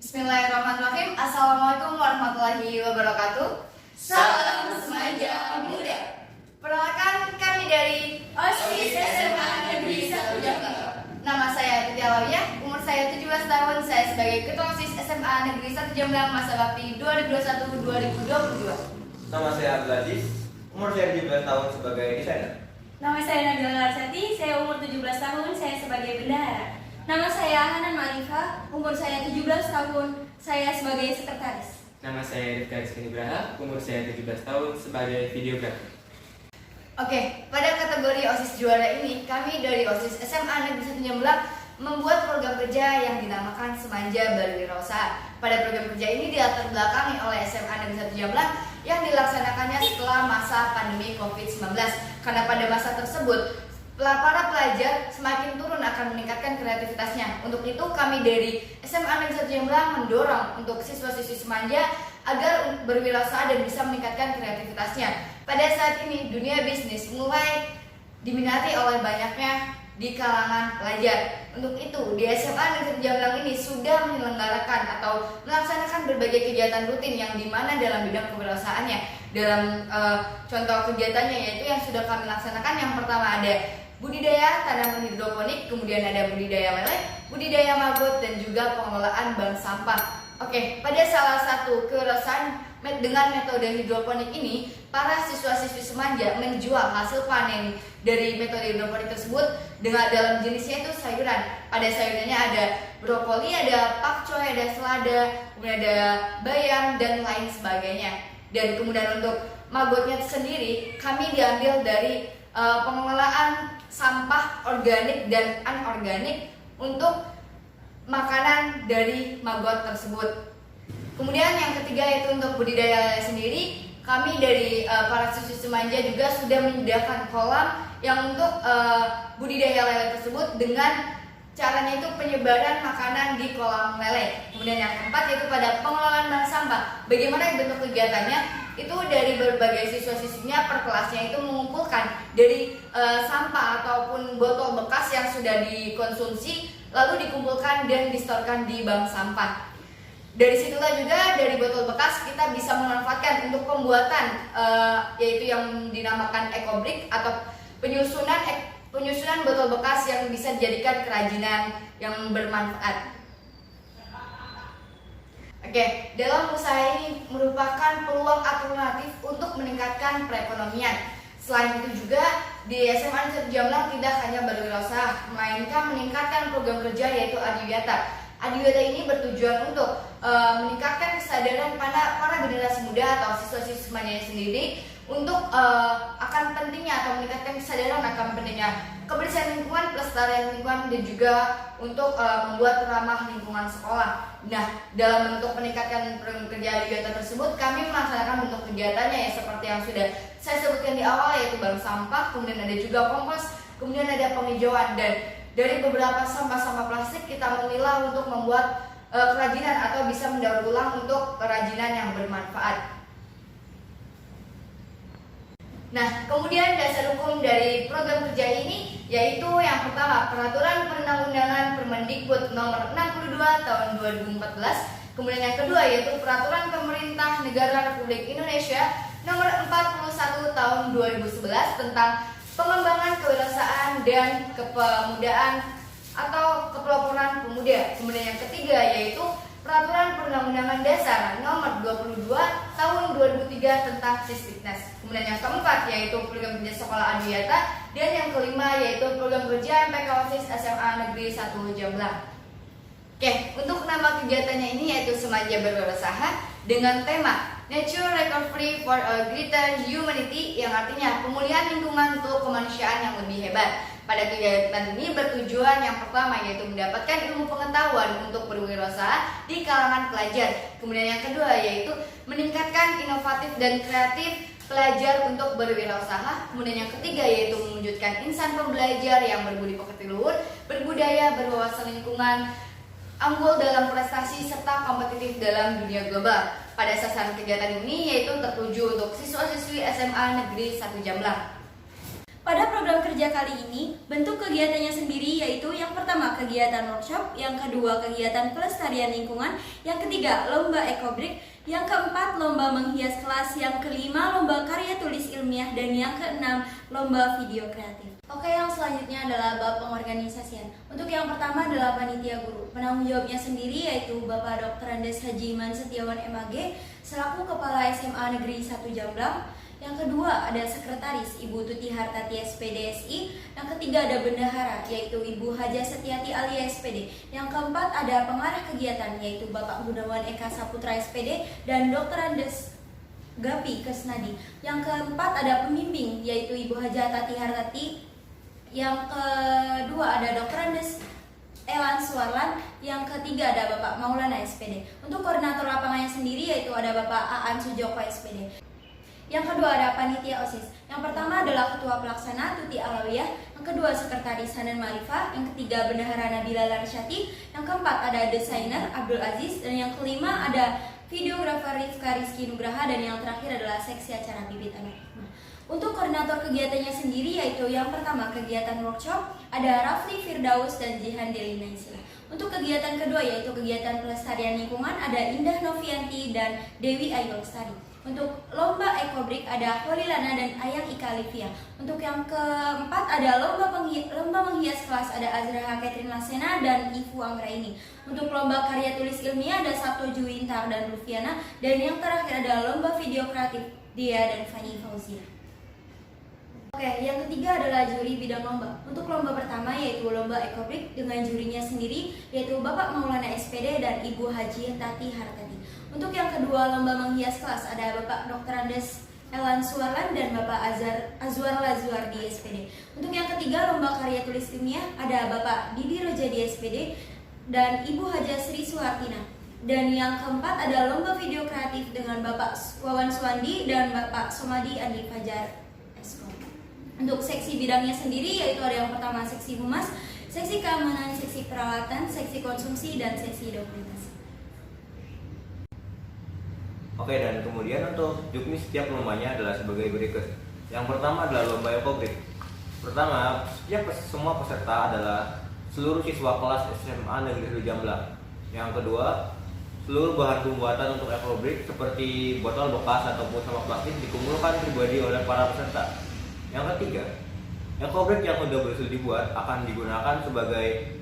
Bismillahirrahmanirrahim. Assalamualaikum warahmatullahi wabarakatuh. Salam Semanja Muda. Perkenalkan, kami dari OSIS SMA Negeri 1 Jakarta. Nama saya Titi Alawiyah, umur saya 17 tahun. Saya sebagai Ketua OSIS SMA Negeri 1 Jembelang masa bakti 2021-2022. Nama saya Abdul Aziz, umur saya 17 tahun sebagai desainer. Nama saya Nabila Larsati, saya umur 17 tahun, saya sebagai bendahara. Nama saya Hanan Malika, umur saya 17 tahun, saya sebagai sekretaris. Nama saya Rifka Rizky Nugraha, umur saya 17 tahun sebagai videografer. Oke, pada kategori OSIS juara ini, kami dari OSIS SMA Negeri 1 Jembelang membuat program kerja yang dinamakan Semanja Berwirausaha. Pada program kerja ini dilatar belakangi oleh SMA Negeri 1 Jembelang yang dilaksanakannya setelah masa pandemi COVID-19. Karena pada masa tersebut, para pelajar semakin turun akan meningkatkan kreativitasnya. Untuk itu kami dari SMA Negeri 1 Jembelang mendorong untuk siswa-siswi Semanja agar berwirausaha dan bisa meningkatkan kreativitasnya. Pada saat ini dunia bisnis mulai diminati oleh banyaknya di kalangan pelajar. Untuk itu di SMA Negeri 1 Jembelang ini sudah menyelenggarakan atau melaksanakan berbagai kegiatan rutin yang dimana dalam bidang kewirausahaannya. Dalam contoh kegiatannya yaitu yang sudah kami laksanakan, yang pertama ada budidaya tanaman hidroponik, kemudian ada budidaya lele, budidaya maggot, dan juga pengelolaan bank sampah. Oke, pada salah satu kewirausahaan dengan metode hidroponik ini, para siswa-siswi Semanja menjual hasil panen dari metode hidroponik tersebut dengan dalam jenisnya itu sayuran. Pada sayurannya ada brokoli, ada pakcoy, ada selada, kemudian ada bayam, dan lain sebagainya. Dan kemudian untuk maggotnya sendiri, kami diambil dari pengelolaan sampah organik dan anorganik untuk makanan dari maggot tersebut. Kemudian yang ketiga yaitu untuk budidaya lele sendiri, kami dari para siswi Semanja juga sudah menyediakan kolam yang untuk budidaya lele tersebut dengan caranya itu penyebaran makanan di kolam lele. Kemudian yang keempat yaitu pada pengelolaan bank sampah. Bagaimana bentuk kegiatannya? Itu dari berbagai siswa-siswinya per kelasnya itu mengumpulkan dari sampah ataupun botol bekas yang sudah dikonsumsi, lalu dikumpulkan dan distorkan di bank sampah. Dari situlah juga dari botol bekas kita bisa memanfaatkan untuk pembuatan yaitu yang dinamakan ekobrik atau penyusunan botol bekas yang bisa dijadikan kerajinan yang bermanfaat. Oke, dalam usaha ini merupakan peluang alternatif untuk meningkatkan perekonomian. Selain itu juga di SMA Negeri 1 Jembelang tidak hanya berwirausaha, melainkan meningkatkan program kerja yaitu Adiwiyata. Adiwiyata ini bertujuan untuk meningkatkan kesadaran para generasi muda atau siswa-siswi Semanja sendiri untuk akan pentingnya atau meningkatkan kesadaran akan pentingnya kebersihan lingkungan, pelestarian lingkungan, dan juga untuk membuat ramah lingkungan sekolah. Nah, dalam bentuk meningkatkan program kerja Adiwiyata tersebut, kami melaksanakan bentuk kegiatannya ya seperti yang sudah saya sebutkan di awal, yaitu bank sampah, kemudian ada juga kompos, kemudian ada penghijauan, dan dari beberapa sampah-sampah plastik kita memilah untuk membuat kerajinan atau bisa mendaur ulang untuk kerajinan yang bermanfaat. Nah, kemudian dasar hukum dari program kerja ini yaitu yang pertama Peraturan Perundang-undangan Permendikbud Nomor 62 Tahun 2014. Kemudian yang kedua yaitu Peraturan Pemerintah Negara Republik Indonesia Nomor 41 Tahun 2011 tentang pengembangan kewirausahaan dan kepemudaan atau kepeloporan pemuda. Kemudian yang ketiga yaitu Peraturan Perundang-undangan Dasar Nomor 22 Tahun 2003 tentang Sisdiknas. Kemudian yang keempat yaitu Program Kerja Sekolah Adiwiyata, dan yang kelima yaitu Program Kerja MPK OSIS SMA Negeri 1 Jembelang. Oke, untuk nama kegiatannya ini yaitu Semanja Berwirausaha dengan tema Nature Recovery for a Greater Humanity, yang artinya pemulihan lingkungan untuk kemanusiaan yang lebih hebat. Pada kegiatan ini bertujuan yang pertama yaitu mendapatkan ilmu pengetahuan untuk berwirausaha di kalangan pelajar. Kemudian yang kedua yaitu meningkatkan inovatif dan kreatif pelajar untuk berwirausaha. Kemudian yang ketiga yaitu mewujudkan insan pembelajar yang berbudi pekerti luhur, berbudaya, berwawasan lingkungan, unggul dalam prestasi, serta kompetitif dalam dunia global. Pada sasaran kegiatan ini yaitu tertuju untuk siswa-siswi SMA Negeri 1 Jembelang. Pada program kerja kali ini, bentuk kegiatannya sendiri yaitu yang pertama kegiatan workshop, yang kedua kegiatan pelestarian lingkungan, yang ketiga lomba ekobrik, yang keempat lomba menghias kelas, yang kelima lomba karya tulis ilmiah, dan yang keenam lomba video kreatif. Oke, yang selanjutnya adalah bab pengorganisasian. Untuk yang pertama adalah panitia guru. Penanggung jawabnya sendiri yaitu Bapak Dr. Andes Haji Iman Setiawan MAG selaku Kepala SMA Negeri 1 Jamblang. Yang kedua ada sekretaris Ibu Tuti Hartati SPD SI. Yang ketiga ada bendahara yaitu Ibu Haja Setiati Alia SPD. Yang keempat ada pengarah kegiatan yaitu Bapak Gunawan Eka Saputra SPD dan Dr. Andes Gapi Kesnadi. Yang keempat ada pembimbing yaitu Ibu Haja Tati Hartati. Yang kedua ada Dr. Andes Elan Suarlan. Yang ketiga ada Bapak Maulana SPD. Untuk koordinator lapangannya sendiri yaitu ada Bapak Aan Sujoko SPD. Yang kedua ada panitia OSIS. Yang pertama adalah ketua pelaksana Tuti Alawiyah, yang kedua sekretaris Hanan Marifah, yang ketiga bendahara Nabila Larsyati, yang keempat ada desainer Abdul Aziz, dan yang kelima ada videografer Rifka Rizky Nugraha, dan yang terakhir adalah seksi acara Bibit Anak. Untuk koordinator kegiatannya sendiri yaitu yang pertama kegiatan workshop ada Rafli Firdaus dan Jihan Delina Isila. Untuk kegiatan kedua yaitu kegiatan pelestarian lingkungan ada Indah Novianti dan Dewi Ayu Lestari. Untuk lomba ekobrik ada Holilana dan Ayang Ika Livia. Untuk yang keempat ada lomba menghias kelas ada Azraha Catherine Lasena dan Ifu Anggraini. Untuk lomba karya tulis ilmiah ada Sabto Juwintar dan Lufiana. Dan yang terakhir ada lomba video kreatif Dia dan Fani Fauzia. Oke, yang ketiga adalah juri bidang lomba. Untuk lomba pertama yaitu lomba ekobrik dengan jurinya sendiri yaitu Bapak Maulana SPD dan Ibu Haji Tati Hartati. Untuk yang kedua lomba menghias kelas ada Bapak Dr. Andes Elan Suarlan dan Bapak Azwar Lazuar di SPD. Untuk yang ketiga lomba karya tulis ilmiah ada Bapak Didi Roja di SPD dan Ibu Haja Sri Suhartina. Dan yang keempat ada lomba video kreatif dengan Bapak Wawan Suwandi dan Bapak Somadi Andi Fajar Eskom. Untuk seksi bidangnya sendiri yaitu ada yang pertama seksi humas, seksi keamanan, seksi peralatan, seksi konsumsi, dan seksi dokumentasi. Oke, dan kemudian untuk juknis setiap lombanya adalah sebagai berikut. Yang pertama adalah lomba ekobrik. Pertama, semua peserta adalah seluruh siswa kelas SMA Negeri 1 Jamblang. Yang kedua, seluruh bahan pembuatan untuk ekobrik seperti botol bekas ataupun sampah plastik dikumpulkan pribadi oleh para peserta. Yang ketiga, ekobrik yang sudah berhasil dibuat akan digunakan sebagai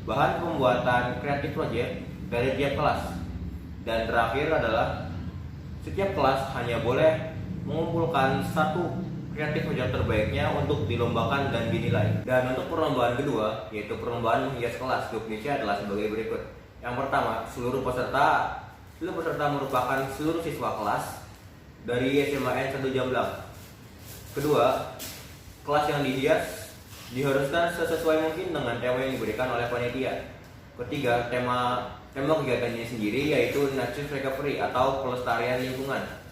bahan pembuatan kreatif project dari tiap kelas. Dan terakhir adalah setiap kelas hanya boleh mengumpulkan satu kreatif project terbaiknya untuk dilombakan dan dinilai. Dan untuk perlombaan kedua, yaitu perlombaan menghias kelas, juknisnya adalah sebagai berikut. Yang pertama, seluruh peserta merupakan seluruh siswa kelas dari SMA 1 Jamblang. Kedua, kelas yang dihias diharuskan sesuai mungkin dengan tema yang diberikan oleh panitia. Ketiga, tema kegiatannya sendiri yaitu Nature Recovery atau pelestarian lingkungan.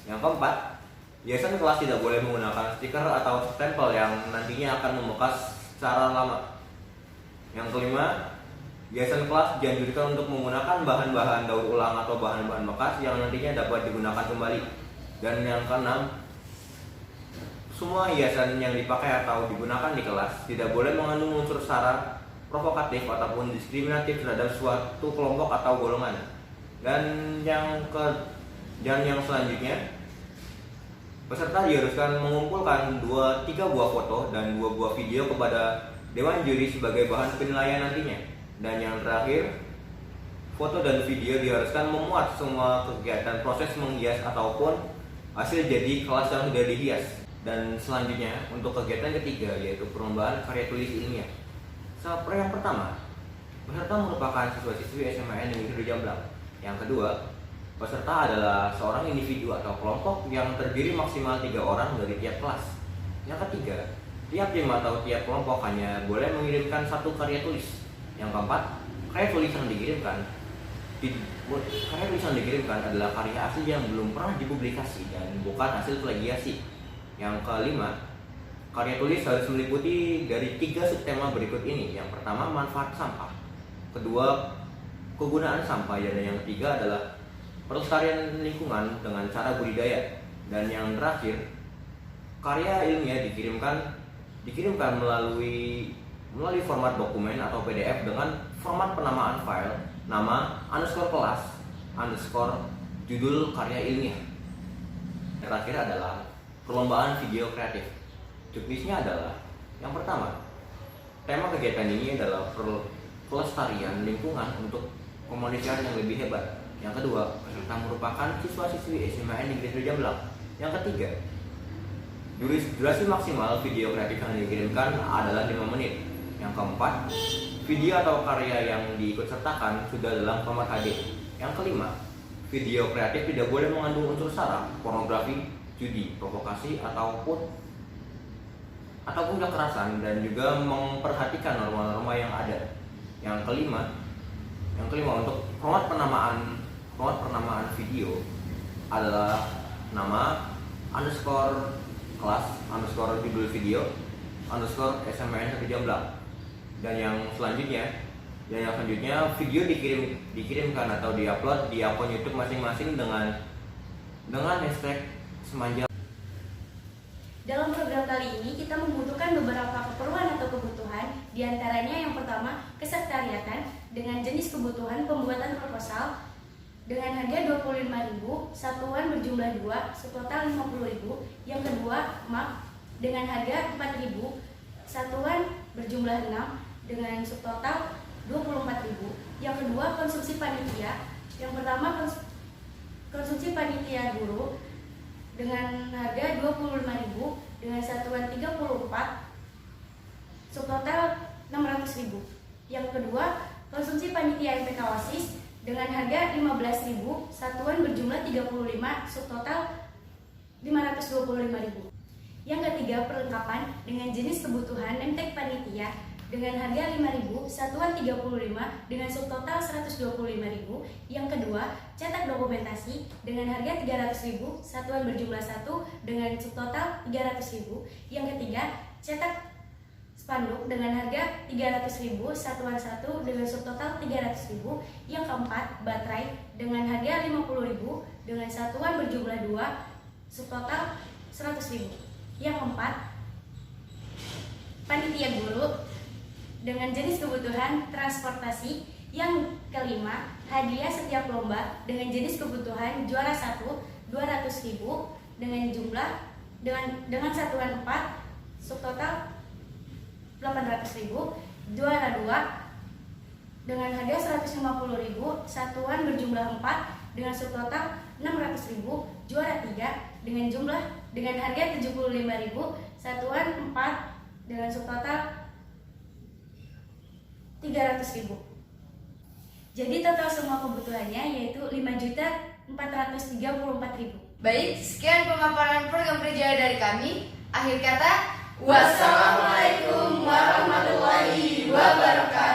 Yang keempat, hiasan kelas tidak boleh menggunakan stiker atau stempel yang nantinya akan membekas secara lama. Yang kelima, hiasan kelas dianjurkan untuk menggunakan bahan-bahan daur ulang atau bahan-bahan bekas yang nantinya dapat digunakan kembali. Dan yang keenam, semua hiasan yang dipakai atau digunakan di kelas tidak boleh mengandung unsur sara, provokatif ataupun diskriminatif terhadap suatu kelompok atau golongan. Dan yang selanjutnya, peserta diharuskan mengumpulkan 3 buah foto dan 2 buah video kepada dewan juri sebagai bahan penilaian nantinya. Dan yang terakhir, foto dan video diharuskan memuat semua kegiatan proses menghias ataupun hasil jadi kelas yang sudah dihias. Dan selanjutnya untuk kegiatan ketiga yaitu perlombaan karya tulis ilmiah. Yang pertama, peserta merupakan siswa-siswi SMA Negeri 1 Jamblang. Yang kedua, peserta adalah seorang individu atau kelompok yang terdiri maksimal 3 orang dari tiap kelas. Yang ketiga, tiap tim atau tiap kelompok hanya boleh mengirimkan 1 karya tulis. Yang keempat, karya tulis yang dikirimkan adalah karya asli yang belum pernah dipublikasi dan bukan hasil plagiasi. Yang kelima, karya tulis harus meliputi dari 3 subtema berikut ini. Yang pertama, manfaat sampah. Kedua, kegunaan sampah. Dan yang ketiga adalah pelestarian lingkungan dengan cara budidaya. Dan yang terakhir, karya ilmiah dikirimkan dikirimkan melalui format dokumen atau PDF dengan format penamaan file, nama, underscore kelas, underscore judul karya ilmiah. Yang terakhir adalah perlombaan video kreatif. Juknisnya adalah yang pertama, tema kegiatan ini adalah pelestarian lingkungan untuk kemanusiaan yang lebih hebat. Yang kedua, peserta merupakan siswa-siswi SMA Negeri 1 Jambelang. Yang ketiga, durasi maksimal video kreatif yang dikirimkan adalah 5 menit. Yang keempat, video atau karya yang diikutsertakan sudah dalam format HD. Yang kelima, video kreatif tidak boleh mengandung unsur sara, pornografi, judi, provokasi ataupun kekerasan, dan juga memperhatikan norma-norma yang ada. Yang kelima untuk format penamaan video adalah nama, underscore kelas, underscore judul video, underscore SMN 1 Jambelang. Dan yang selanjutnya video dikirimkan atau diupload di akun YouTube masing-masing dengan hashtag semanja. Dalam program kali ini kita membutuhkan beberapa keperluan atau kebutuhan, diantaranya yang pertama kesekretariatan dengan jenis kebutuhan pembuatan proposal dengan harga 25.000, satuan berjumlah 2, subtotal 50.000. Yang kedua map dengan harga 4.000, satuan berjumlah 6 dengan subtotal 24.000. Yang kedua konsumsi panitia. Yang pertama konsumsi panitia guru dengan harga 25.000 dengan satuan 34, subtotal 600.000. Yang kedua konsumsi panitia MPK OSIS dengan harga 15.000, satuan berjumlah 35, subtotal 525.000. Yang ketiga perlengkapan dengan jenis kebutuhan nemtek panitia dengan harga 5.000, satuan 35 dengan subtotal 125.000. Yang kedua, cetak dokumentasi dengan harga 300.000, satuan berjumlah 1 dengan subtotal 300.000. Yang ketiga, cetak spanduk dengan harga 300.000, satuan 1 dengan subtotal 300.000. Yang keempat, baterai dengan harga 50.000 dengan satuan berjumlah 2, subtotal 100.000. Yang keempat, panitia guru dengan jenis kebutuhan transportasi. Yang kelima, hadiah setiap lomba dengan jenis kebutuhan juara 1 200.000 dengan satuan 4, subtotal 800.000. Juara 2 dengan harga 150.000, satuan berjumlah 4 dengan subtotal 600.000. Juara 3 dengan harga 75.000, satuan 4 dengan subtotal 300.000. Jadi total semua kebutuhannya yaitu 5.434.000. Baik, sekian pemaparan program kerja dari kami. Akhir kata, Wassalamualaikum warahmatullahi wabarakatuh.